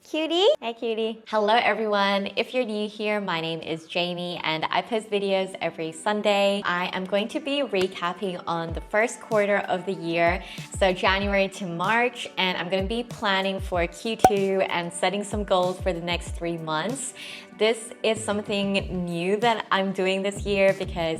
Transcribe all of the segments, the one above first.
Cutie? Hey cutie. Hello everyone. If you're new here, my name is Jamie and I post videos every Sunday. I am going to be recapping on the first quarter of the year, so January to March, and I'm going to be planning for Q2 and setting some goals for the next 3 months. This is something new that I'm doing this year because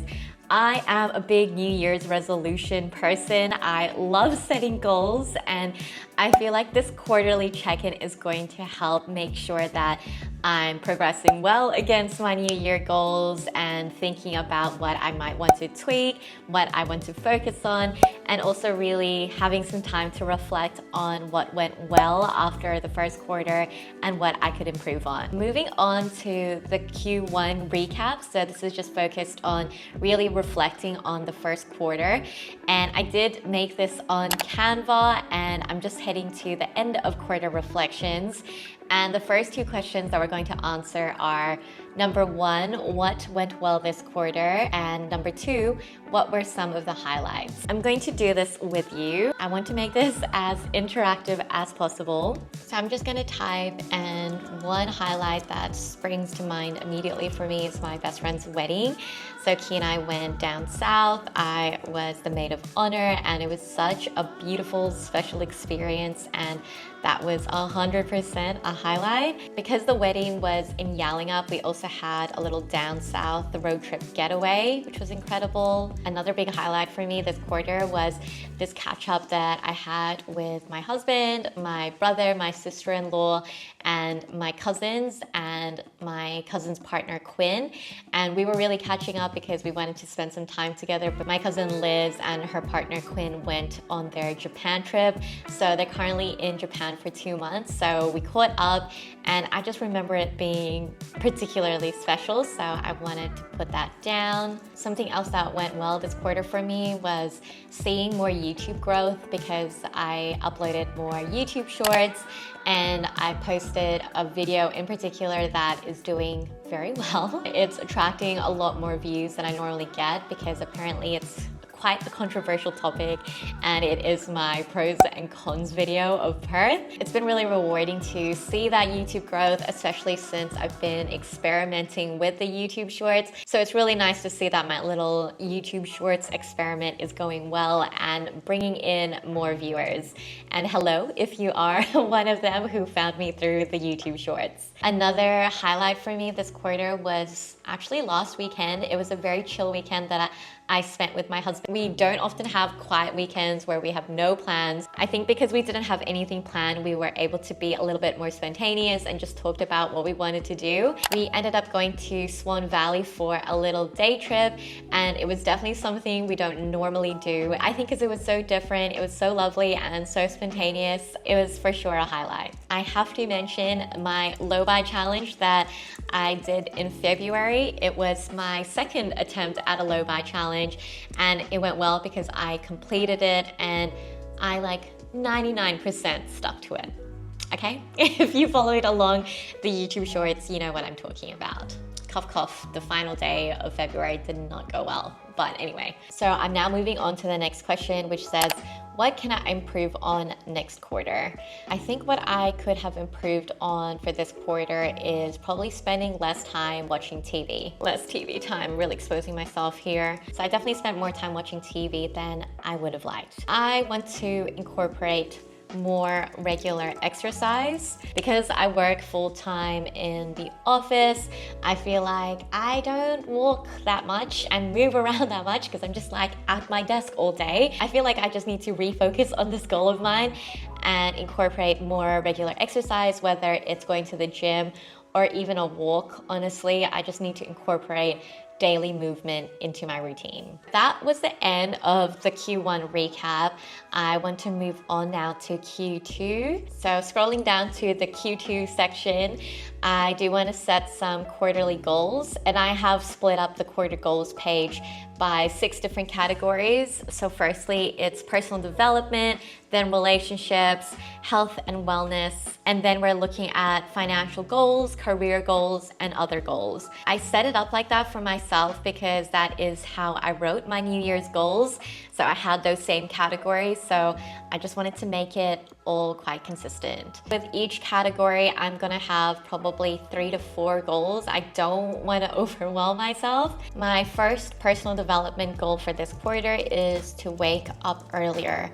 I am a big New Year's resolution person. I love setting goals, and I feel like this quarterly check-in is going to help make sure that I'm progressing well against my New Year goals and thinking about what I might want to tweak, what I want to focus on, and also really having some time to reflect on what went well after the first quarter and what I could improve on. Moving on to the Q1 recap. So this is just focused on really reflecting on the first quarter. And I did make this on Canva, and I'm just heading to the end of quarter reflections. And the first two questions that we're going to answer are, number one, what went well this quarter? And number two, what were some of the highlights? I'm going to do this with you. I want to make this as interactive as possible. So I'm just going to type, and one highlight that springs to mind immediately for me is my best friend's wedding. So Key and I went down south. I was the maid of honor, and it was such a beautiful, special experience, and that was 100% a highlight. Because the wedding was in Yallingup, we also had a little down south, the road trip getaway, which was incredible. Another big highlight for me this quarter was this catch up that I had with my husband, my brother, my sister-in-law, and my cousins, and my cousin's partner Quinn. And we were really catching up because we wanted to spend some time together. But my cousin Liz and her partner Quinn went on their Japan trip. So they're currently in Japan for 2 months. So we caught up, and I just remember it being particularly special. So I wanted to put that down. Something else that went well this quarter for me was seeing more YouTube growth, because I uploaded more YouTube shorts, and I posted a video in particular that is doing very well. It's attracting a lot more views than I normally get, because apparently it's quite a controversial topic, and it is my pros and cons video of Perth. It's been really rewarding to see that YouTube growth, especially since I've been experimenting with the YouTube shorts. So it's really nice to see that my little YouTube shorts experiment is going well and bringing in more viewers. And hello, if you are one of them who found me through the YouTube shorts. Another highlight for me this quarter was actually last weekend. It was a very chill weekend that I spent with my husband. We don't often have quiet weekends where we have no plans. I think because we didn't have anything planned, we were able to be a little bit more spontaneous and just talked about what we wanted to do. We ended up going to Swan Valley for a little day trip, and it was definitely something we don't normally do. I think because it was so different, it was so lovely and so spontaneous, it was for sure a highlight. I have to mention my low-buy challenge that I did in February. It was my second attempt at a low-buy challenge, and it went well because I completed it, and I 99% stuck to it. Okay? If you followed along the YouTube shorts, you know what I'm talking about. Cough, cough, the final day of February did not go well. But anyway, so I'm now moving on to the next question, which says, what can I improve on next quarter? I think what I could have improved on for this quarter is probably spending less time watching TV. Less TV time, really exposing myself here. So I definitely spent more time watching TV than I would have liked. I want to incorporate more regular exercise. Because I work full-time in the office, I feel like I don't walk that much and move around that much because I'm just at my desk all day. I feel like I just need to refocus on this goal of mine and incorporate more regular exercise, whether it's going to the gym or even a walk. Honestly, I just need to incorporate daily movement into my routine. That was the end of the Q1 recap. I want to move on now to Q2. So scrolling down to the Q2 section, I do want to set some quarterly goals, and I have split up the quarter goals page by 6 different categories. So firstly, it's personal development, then relationships, health and wellness, and then we're looking at financial goals, career goals, and other goals. I set it up like that for myself because that is how I wrote my New Year's goals. So I had those same categories, so I just wanted to make it all quite consistent. With each category, I'm gonna have probably 3 to 4 goals. I don't want to overwhelm myself. My first personal development goal for this quarter is to wake up earlier.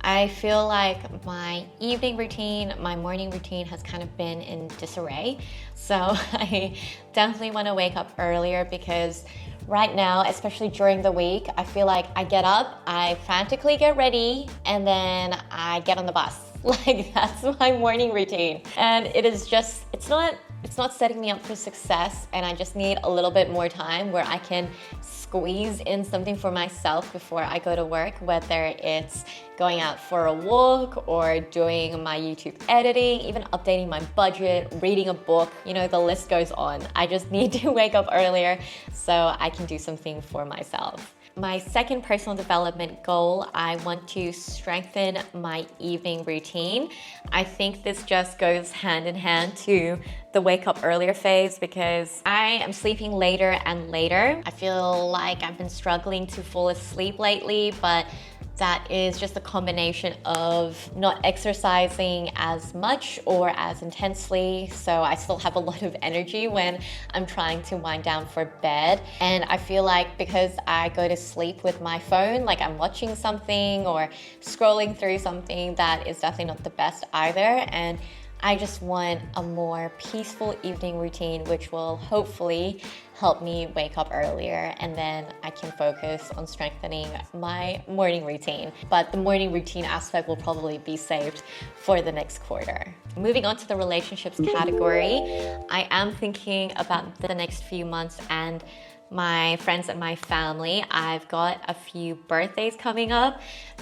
I feel like my evening routine, my morning routine has kind of been in disarray. So I definitely want to wake up earlier because right now, especially during the week, I feel like I get up, I frantically get ready, and then I get on the bus. Like that's my morning routine. And it is just, it's not setting me up for success, and I just need a little bit more time where I can squeeze in something for myself before I go to work, whether it's going out for a walk or doing my YouTube editing, even updating my budget, reading a book, you know, the list goes on. I just need to wake up earlier so I can do something for myself. My second personal development goal, I want to strengthen my evening routine. I think this just goes hand in hand to the wake up earlier phase because I am sleeping later and later. I feel like I've been struggling to fall asleep lately, but that is just a combination of not exercising as much or as intensely. So I still have a lot of energy when I'm trying to wind down for bed. And I feel like because I go to sleep with my phone, like I'm watching something or scrolling through something, that is definitely not the best either. And I just want a more peaceful evening routine, which will hopefully help me wake up earlier, and then I can focus on strengthening my morning routine. But the morning routine aspect will probably be saved for the next quarter. Moving on to the relationships category, I am thinking about the next few months and my friends and my family. I've got a few birthdays coming up.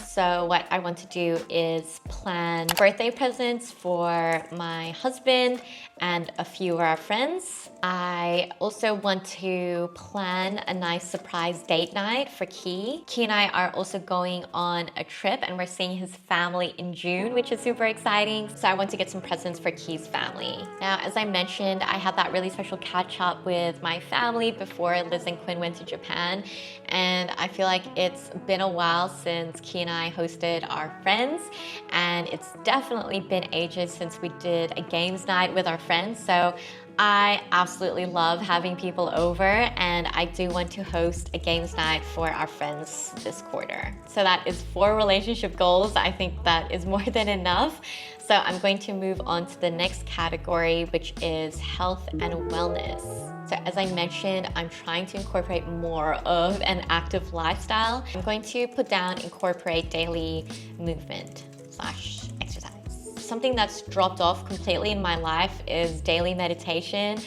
So what I want to do is plan birthday presents for my husband and a few of our friends. I also want to plan a nice surprise date night for Key. Key and I are also going on a trip and we're seeing his family in June, which is super exciting. So I want to get some presents for Key's family. Now, as I mentioned, I had that really special catch up with my family before Liz and Quinn went to Japan. And I feel like it's been a while since Key and I hosted our friends. And it's definitely been ages since we did a games night with our friends. So I absolutely love having people over, and I do want to host a games night for our friends this quarter. So that is 4 relationship goals. I think that is more than enough. So I'm going to move on to the next category, which is health and wellness. So as I mentioned, I'm trying to incorporate more of an active lifestyle. I'm going to put down incorporate daily movement / exercise. Something that's dropped off completely in my life is daily meditation.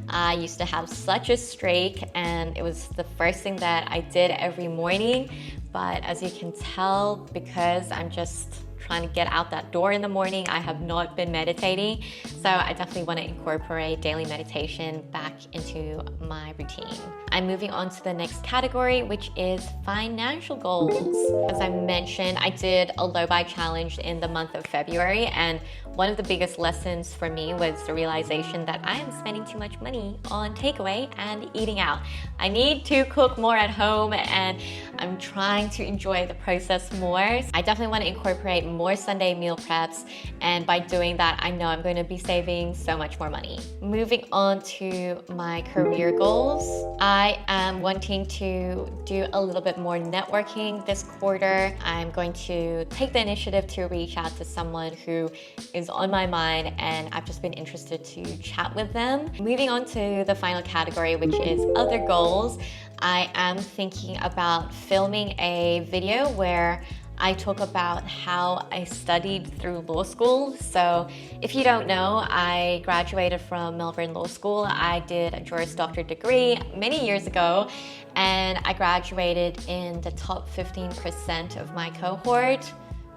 I used to have such a streak and it was the first thing that I did every morning. But as you can tell, because I'm just trying to get out that door in the morning, I have not been meditating. So I definitely want to incorporate daily meditation back into my routine. I'm moving on to the next category, which is financial goals. As I mentioned, I did a low buy challenge in the month of February, and one of the biggest lessons for me was the realization that I am spending too much money on takeaway and eating out. I need to cook more at home, and I'm trying to enjoy the process more. I definitely want to incorporate more Sunday meal preps, and by doing that, I know I'm going to be saving so much more money. Moving on to my career goals, I am wanting to do a little bit more networking this quarter. I'm going to take the initiative to reach out to someone who is on my mind, and I've just been interested to chat with them. Moving on to the final category, which is other goals, I am thinking about filming a video where I talk about how I studied through law school. So if you don't know, I graduated from Melbourne Law School. I did a Juris Doctor degree many years ago, and I graduated in the top 15% of my cohort.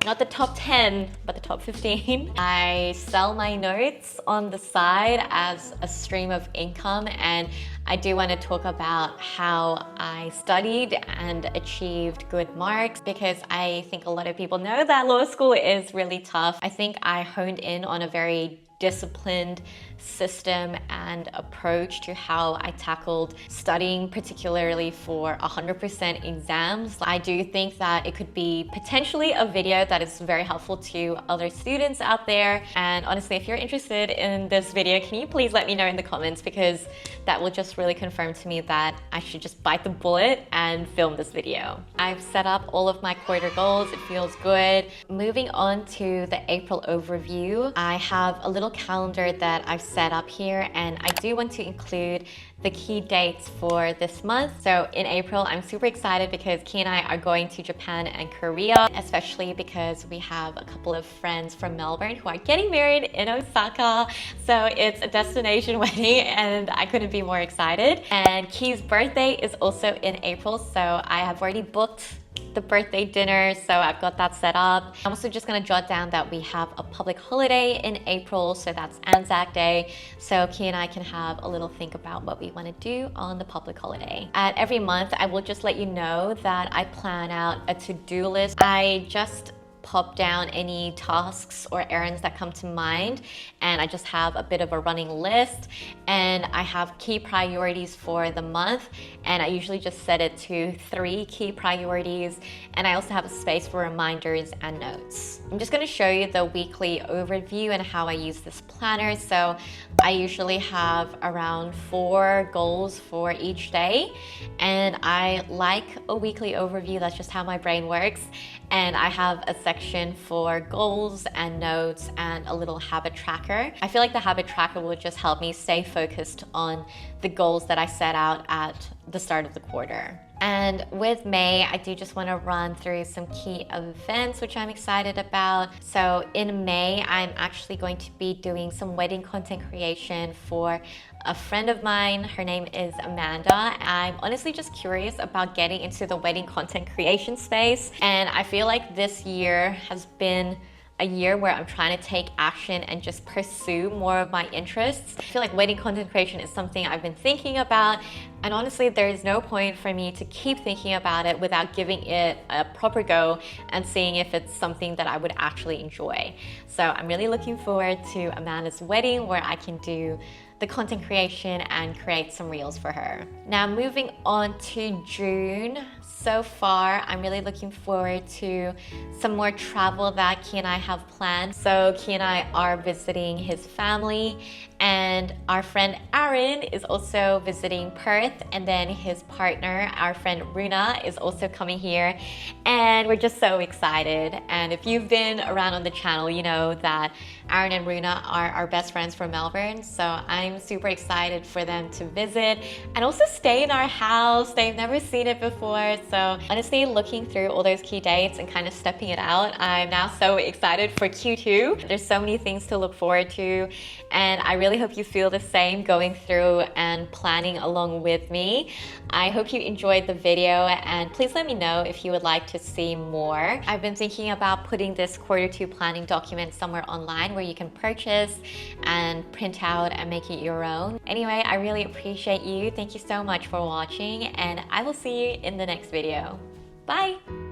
Not the top 10, but the top 15. I sell my notes on the side as a stream of income, and I do want to talk about how I studied and achieved good marks, because I think a lot of people know that law school is really tough. I think I honed in on a very disciplined system and approach to how I tackled studying, particularly for 100% exams. I do think that it could be potentially a video that is very helpful to other students out there. And honestly, if you're interested in this video, can you please let me know in the comments, because that will just really confirm to me that I should just bite the bullet and film this video. I've set up all of my quarter goals. It feels good. Moving on to the April overview, I have a little calendar that I've set up here, and I do want to include the key dates for this month. So in April, I'm super excited because Key and I are going to Japan and Korea, especially because we have a couple of friends from Melbourne who are getting married in Osaka. So it's a destination wedding and I couldn't be more excited. And Key's birthday is also in April, so I have already booked the birthday dinner, so I've got that set up. I'm also just gonna jot down that we have a public holiday in April, so that's Anzac Day, so Key and I can have a little think about what we want to do on the public holiday. At every month, I will just let you know that I plan out a to-do list. I just pop down any tasks or errands that come to mind, and I just have a bit of a running list, and I have key priorities for the month, and I usually just set it to 3 key priorities, and I also have a space for reminders and notes. I'm just going to show you the weekly overview and how I use this planner. So I usually have around 4 goals for each day, and I like a weekly overview. That's just how my brain works. And I have a section for goals and notes and a little habit tracker. I feel like the habit tracker will just help me stay focused on the goals that I set out at the start of the quarter. And with May, I do just want to run through some key events which I'm excited about. So in May, I'm actually going to be doing some wedding content creation for a friend of mine. Her name is Amanda. I'm honestly just curious about getting into the wedding content creation space, and I feel like this year has been a year where I'm trying to take action and just pursue more of my interests. I feel like wedding content creation is something I've been thinking about, and honestly, there is no point for me to keep thinking about it without giving it a proper go and seeing if it's something that I would actually enjoy. So I'm really looking forward to Amanda's wedding, where I can do the content creation and create some reels for her. Now moving on to June. So far, I'm really looking forward to some more travel that Key and I have planned. So Key and I are visiting his family, and our friend Aaron is also visiting Perth, and then his partner, our friend Runa, is also coming here, and we're just so excited. And if you've been around on the channel, you know that Aaron and Runa are our best friends from Melbourne, so I'm super excited for them to visit and also stay in our house. They've never seen it before, so honestly, looking through all those key dates and kind of stepping it out, I'm now so excited for Q2. There's so many things to look forward to, and I really hope you feel the same going through and planning along with me. I hope you enjoyed the video, and please let me know if you would like to see more. I've been thinking about putting this Q2 planning document somewhere online where you can purchase and print out and make it your own. Anyway, I really appreciate you. Thank you so much for watching, and I will see you in the next video. Bye!